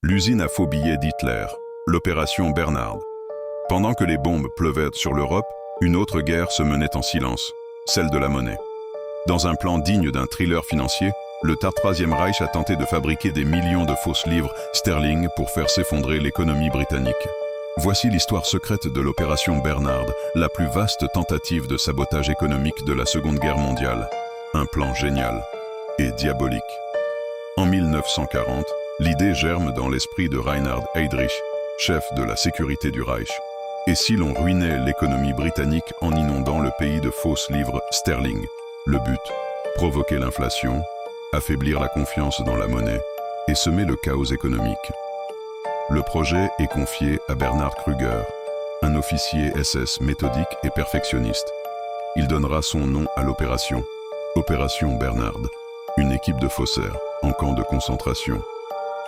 L'usine à faux billets d'Hitler, l'opération Bernard. Pendant que les bombes pleuvaient sur l'Europe, une autre guerre se menait en silence, celle de la monnaie. Dans un plan digne d'un thriller financier, le Troisième Reich a tenté de fabriquer des millions de fausses livres sterling pour faire s'effondrer l'économie britannique. Voici l'histoire secrète de l'opération Bernard, la plus vaste tentative de sabotage économique de la Seconde Guerre mondiale. Un plan génial et diabolique. En 1940, l'idée germe dans l'esprit de Reinhard Heydrich, chef de la sécurité du Reich. Et si l'on ruinait l'économie britannique en inondant le pays de fausses livres sterling? Le but, provoquer l'inflation, affaiblir la confiance dans la monnaie et semer le chaos économique. Le projet est confié à Bernhard Krüger, un officier SS méthodique et perfectionniste. Il donnera son nom à l'opération, Opération Bernard, une équipe de faussaires en camp de concentration.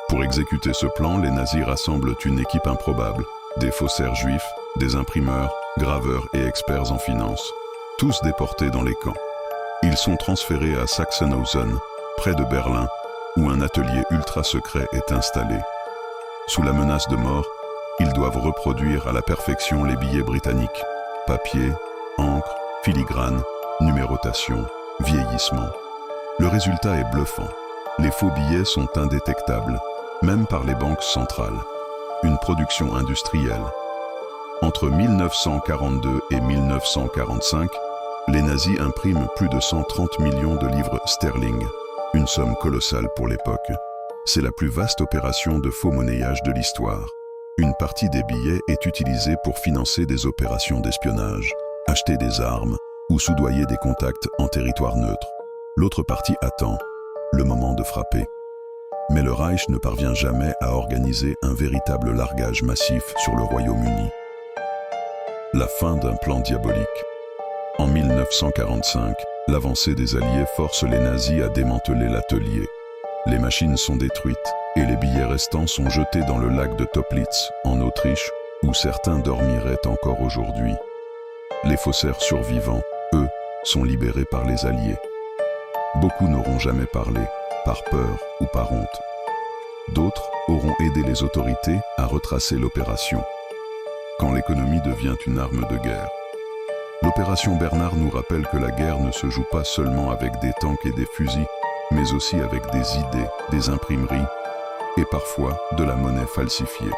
Pour exécuter ce plan, les nazis rassemblent une équipe improbable, des faussaires juifs, des imprimeurs, graveurs et experts en finance, tous déportés dans les camps. Ils sont transférés à Sachsenhausen, près de Berlin, où un atelier ultra-secret est installé. Sous la menace de mort, ils doivent reproduire à la perfection les billets britanniques. Papier, encre, filigrane, numérotation, vieillissement. Le résultat est bluffant. Les faux billets sont indétectables, même par les banques centrales. Une production industrielle. Entre 1942 et 1945, les nazis impriment plus de 130 millions de livres sterling, une somme colossale pour l'époque. C'est la plus vaste opération de faux monnayage de l'histoire. Une partie des billets est utilisée pour financer des opérations d'espionnage, acheter des armes ou soudoyer des contacts en territoire neutre. L'autre partie attend le moment de frapper. Mais le Reich ne parvient jamais à organiser un véritable largage massif sur le Royaume-Uni. La fin d'un plan diabolique. En 1945, l'avancée des Alliés force les nazis à démanteler l'atelier. Les machines sont détruites et les billets restants sont jetés dans le lac de Toplitz, en Autriche, où certains dormiraient encore aujourd'hui. Les faussaires survivants, eux, sont libérés par les Alliés. Beaucoup n'auront jamais parlé, par peur ou par honte. D'autres auront aidé les autorités à retracer l'opération. Quand l'économie devient une arme de guerre. L'opération Bernard nous rappelle que la guerre ne se joue pas seulement avec des tanks et des fusils, mais aussi avec des idées, des imprimeries et parfois de la monnaie falsifiée.